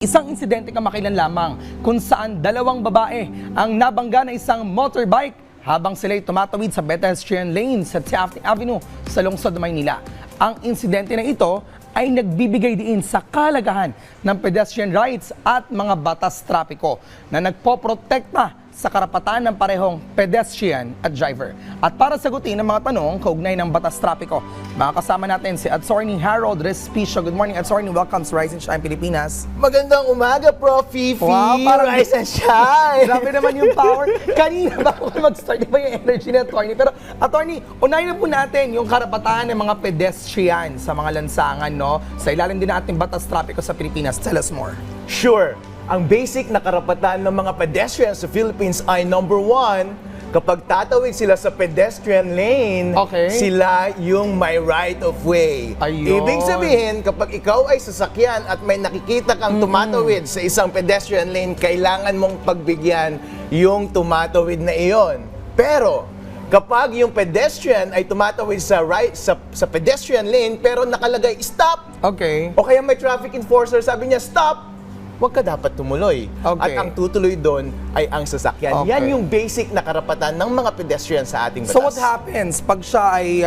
Isang insidente kamakailan lamang kung saan dalawang babae ang nabangga na isang motorbike habang sila'y tumatawid sa pedestrian lane sa Taft Avenue sa lungsod ng Maynila. Ang insidente na ito ay nagbibigay diin sa kalagahan ng pedestrian rights at mga batas trapiko na nagpoprotekta sa karapatan ng parehong pedestrian at driver. At para sagutin ang mga tanong kaugnay ng batas trapiko, makakasama natin si Attorney Harold Respicio. Good morning, Attorney. Welcome to Rise and Shine Pilipinas. Magandang umaga, Prof. Fifi. Wow, parang Rise and Shine. Grabe naman yung power. Kanina bago mag-start, iba yung energy ni Attorney. Pero Attorney, unahin na po natin yung karapatan ng mga pedestrian sa mga lansangan, no? Sa ilalim din natin batas trapiko sa Pilipinas. Tell us more. Sure. Ang basic na karapatan ng mga pedestrians sa Philippines ay number 1, kapag tatawid sila sa pedestrian lane, Okay. sila yung may right of way. Ayun. Ibig sabihin, kapag ikaw ay sasakyan at may nakikita kang tumatawid sa isang pedestrian lane, kailangan mong pagbigyan yung tumatawid na iyon. Pero, kapag yung pedestrian ay tumatawid sa pedestrian lane pero nakalagay stop, Okay. o kaya may traffic enforcer sabi niya stop, huwag ka dapat tumuloy. Okay. At ang tutuloy doon ay ang sasakyan. Okay. Yan yung basic na karapatan ng mga pedestrian sa ating batas. So what happens pag siya ay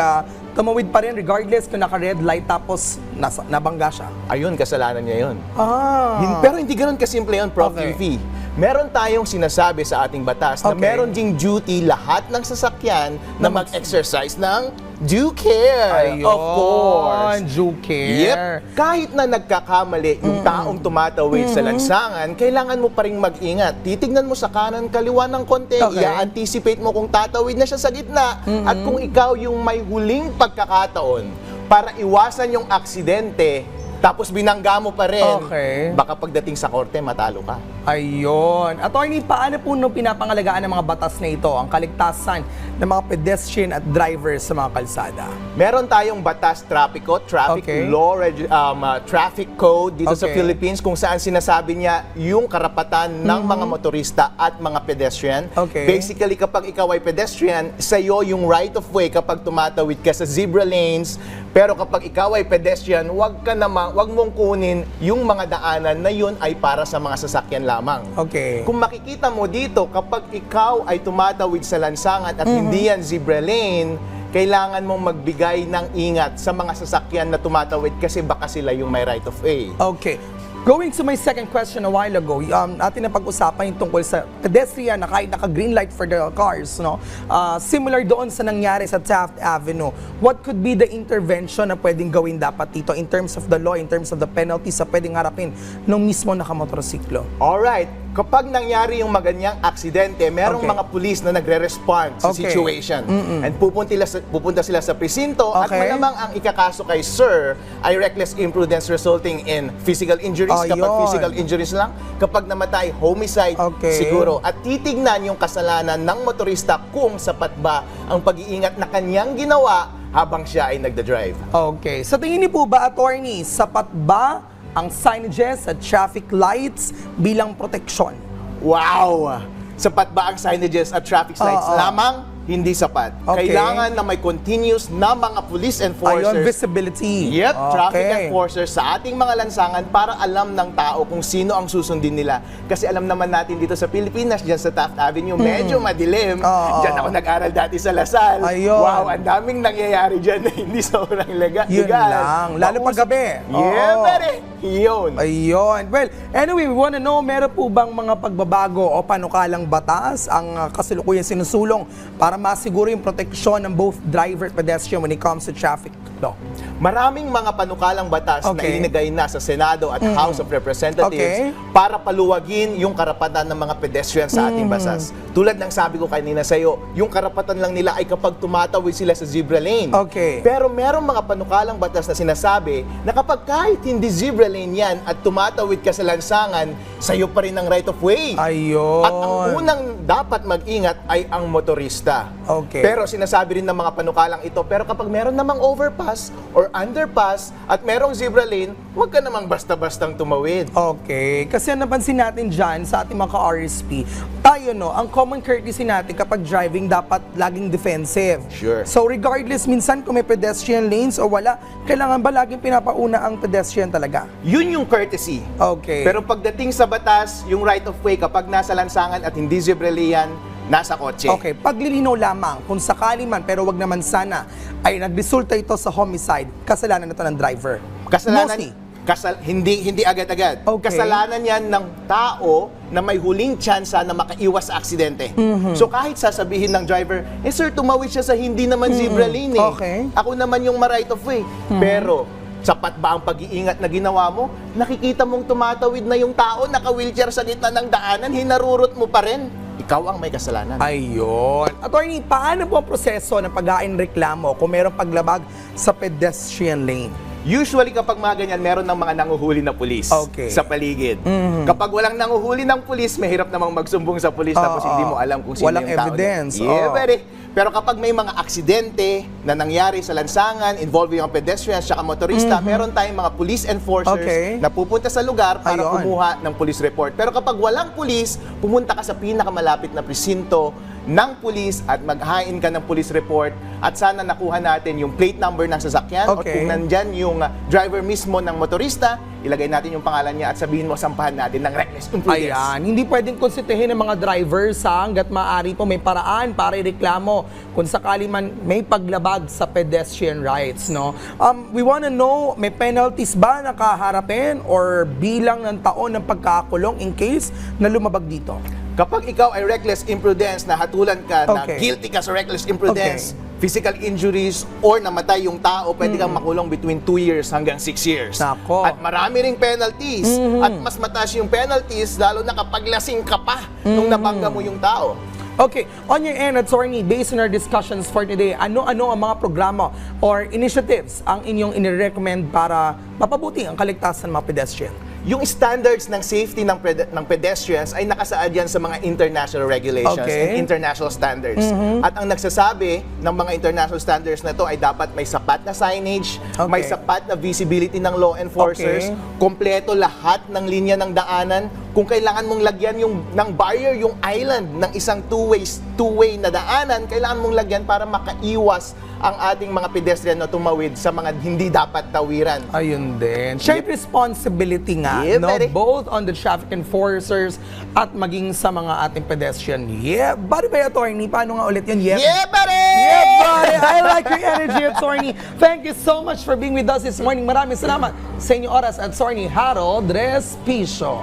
tumawid pa rin regardless kung naka-red light tapos nabangga siya? Ayun, kasalanan niya yun. Ah. Pero hindi ganoon kasimple yun, Prof. Okay. Fifi. Meron tayong sinasabi sa ating batas na Okay. meron ding duty lahat ng sasakyan na mag-exercise ng due care. Ayun, Of course. due care. Yep. Kahit na nagkakamali yung taong tumatawid sa lansangan, kailangan mo pa rin mag-ingat. Titignan mo sa kanan kaliwa ng konti, Okay. i-anticipate mo kung tatawid na siya sa gitna, at kung ikaw yung may huling pagkakataon para iwasan yung aksidente, tapos binangga mo pa rin, Okay. baka pagdating sa korte, matalo ka. Ayun. Attorney, paano po nung pinapangalagaan ng mga batas na ito ang kaligtasan ng mga pedestrian at drivers sa mga kalsada? Meron tayong batas trapiko, traffic Okay. law, traffic code dito sa Okay. Philippines kung saan sinasabi niya yung karapatan ng mga motorista at mga pedestrian. Okay. Basically, kapag ikaw ay pedestrian, sa'yo yung right of way kapag tumatawid ka sa zebra lanes. Pero kapag ikaw ay pedestrian, wag mong kunin yung mga daanan na yun ay para sa mga sasakyan lamang. Okay. Kung makikita mo dito, kapag ikaw ay tumatawid sa lansangan at hindi yan zebra lane, kailangan mong magbigay ng ingat sa mga sasakyan na tumatawid kasi baka sila yung may right of way. Okay. Going to my second question a while ago, atin na pag-usapan yung tungkol sa pedestrian na kahit naka-green light for the cars, no? Similar doon sa nangyari sa Taft Avenue. What could be the intervention na pwedeng gawin dapat dito in terms of the law, in terms of the penalties sa pwedeng harapin ng mismo nakamotorsiklo? Alright, kapag nangyari yung maganyang aksidente, merong Okay. mga pulis na nagre-respond sa Okay. situation. And pupunta sila sa presinto at Okay. malamang ang ikakaso kay sir ay reckless imprudence resulting in physical injuries. Kapag Ayun. physical injuries lang, kapag namatay, homicide Okay. siguro. At titignan yung kasalanan ng motorista kung sapat ba ang pag-iingat na kanyang ginawa habang siya ay nagda-drive. Okay. Sa tingin niyo po ba, attorney, sapat ba ang signages at traffic lights bilang proteksyon? Wow! Sapat ba ang signages at traffic lights Oo. lamang? Hindi sapat. Okay. Kailangan na may continuous na mga police enforcers. Ayun, visibility. Yep, traffic Okay. enforcers sa ating mga lansangan para alam ng tao kung sino ang susundin nila. Kasi alam naman natin dito sa Pilipinas, dyan sa Taft Avenue, medyo madilim. Oo. Dyan ako nag-aral dati sa Lasal. Ayun. Wow, ang daming nangyayari dyan na hindi sobrang legal. Yun lang. Lalo pag gabi. Yeah, Oo. pare. Yun. Ayun. Well, anyway, we wanna know, meron po bang mga pagbabago o panukalang batas ang kasalukuyan sinusulong para masiguro yung proteksyon ng both driver at pedestrian when it comes to traffic law? Maraming mga panukalang batas na Okay. ilinagay na sa Senado at House of Representatives Okay. para paluwagin yung karapatan ng mga pedestrian sa ating basas. Tulad ng sabi ko kanina sa iyo, yung karapatan lang nila ay kapag tumatawid sila sa zebra lane. Okay. Pero merong mga panukalang batas na sinasabi na kapag kahit hindi zebra lane yan at tumatawid ka sa lansangan, sa iyo pa rin ang right of way. Ayun. At ang unang dapat mag-ingat ay ang motorista. motorista. Okay. Pero sinasabi rin ng mga panukalang ito, pero kapag meron namang overpass or underpass at merong zebra lane, huwag ka namang basta-bastang tumawid. Okay. Kasi ang napansin natin dyan sa ating mga ka-RSP, tayo ang common courtesy natin kapag driving dapat laging defensive. Sure. So regardless, minsan kung may pedestrian lanes o wala, kailangan ba laging pinapauna ang pedestrian talaga? Yun yung courtesy. Okay. Pero pagdating sa batas, yung right of way, kapag nasa lansangan at hindi zebra lane, nasa kotse. Okay, paglilinaw lamang, kung sakali man, pero wag naman sana, ay nagresulta ito sa homicide, kasalanan na ito ng driver. Kasalanan, Mostly. hindi agad-agad. Okay. Kasalanan yan ng tao na may huling tsansa na makaiwas sa aksidente. Mm-hmm. So kahit sasabihin ng driver, sir, tumawid siya sa hindi naman zebra lane eh. Okay. Ako naman yung ma-right of way. Pero, sapat ba ang pag-iingat na ginawa mo? Nakikita mong tumatawid na yung tao, naka-wheelchair sa gitna ng daanan, hinarurot mo pa rin. Ikaw ang may kasalanan. Ayun. Attorney, paano po ang proseso ng pag-ain reklamo kung mayroong paglabag sa pedestrian lane? Usually kapag mga ganyan, meron ng mga nanguhuli na pulis Okay. sa paligid. Kapag walang nanguhuli ng pulis, mahirap namang magsumbong sa pulis tapos hindi mo alam kung sino Walang yung tao. evidence. Yeah, pero kapag may mga aksidente na nangyari sa lansangan involving ang pedestrians at motorista, meron tayong mga police enforcers Okay. na pupunta sa lugar para Ayun. kumuha ng police report. Pero kapag walang pulis, pumunta ka sa pinakamalapit na presinto ng pulis at maghain ka ng police report at sana nakuha natin yung plate number ng sasakyan o Okay. kung nandyan yung driver mismo ng motorista, ilagay natin yung pangalan niya at sabihin mo, sampahan natin ng reckless imprudence. Ayan, hindi pwedeng konsultahin ng mga drivers hanggat maaari po may paraan para ireklamo kung sakali man may paglabag sa pedestrian rights, no? We wanna know, may penalties ba na kaharapin or bilang ng taon ng pagkakulong in case na lumabag dito? Kapag ikaw ay reckless imprudence, na hatulan ka, na Okay. guilty ka sa reckless imprudence, physical injuries, or namatay yung tao, pwede kang makulong between 2 years hanggang 6 years. Nako. At marami ring penalties. At mas mataas yung penalties, lalo na kapag lasing ka pa nung nabangga mo yung tao. Okay, on your end, attorney, based on our discussions for today, ano-ano ang mga programa or initiatives ang inyong inirecommend para mapabuti ang kaligtasan ng mga pedestrian? Yung standards ng safety ng pedestrians ay nakasaad yan sa mga international regulations Okay. and international standards. At ang nagsasabi ng mga international standards na to ay dapat may sapat na signage, Okay. may sapat na visibility ng law enforcers, Okay. kompleto lahat ng linya ng daanan. Kung kailangan mong lagyan ng barrier, yung island ng isang two-way na daanan, kailangan mong lagyan para makaiwas ang ating mga pedestrian na tumawid sa mga hindi dapat tawiran. Ayun din. Shared responsibility nga, Yeah, no? buddy. Both on the traffic enforcers at maging sa mga ating pedestrian. Yeah, buddy ba attorney? Paano nga ulit yun? Yeah, buddy! Yeah, buddy! I like your energy, attorney. Thank you so much for being with us this morning. Maraming salamat sa inyong oras, attorney Harold Respicio.